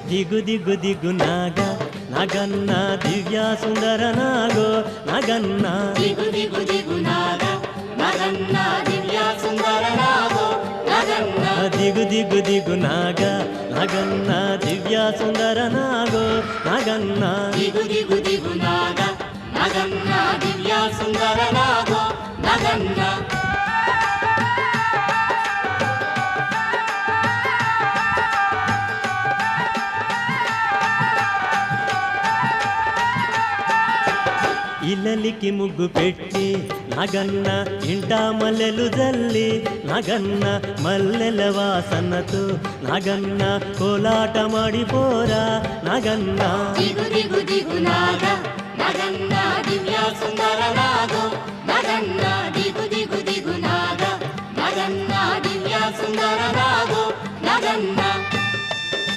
ದಿಗು ದಿಗು ದಿಗು ನಾಗ ನಾಗನ್ನ ದಿವ್ಯ ಸುಂದರ ನಾಗೋ ನಾಗನ್ನ ದಿಗು ದಿಗು ದಿಗು ನಾಗ ನಾಗನ್ನ ದಿವ್ಯ ಸುಂದರ ನಾಗೋ ನಾಗನ್ನ ದಿಗು ದಿಗು ದಿಗು ನಾಗ ನಾಗನ್ನ ದಿವ್ಯ ಸುಂದರ ನಾಗೋ ನಾಗನ್ನ ದಿಗು ದಿಗು ದಿಗು ನಾಗ ನಾಗನ್ನ ದಿವ್ಯ ಸುಂದರ ನಾಗೋ ನಾಗನ್ನ ఇల్లలికి ముగ్గు పెట్టి నాగన్న ఇంట మల్లెలు జల్లి నాగన్న మల్లెల వాసనతో నాగన్న కోలాట మాడిపోరా నాగన్న ದಿಗು ದಿಗು ದಿಗು ನಾಗ ನಾಗನ್ನ ದಿವ್ಯ ಸುಂದರ ನಾಗೋ ನಾಗನ್ನ ದಿಗು ದಿಗು ದಿಗು ನಾಗ ನಾಗನ್ನ ದಿವ್ಯ ಸುಂದರ ನಾಗೋ ನಾಗನ್ನ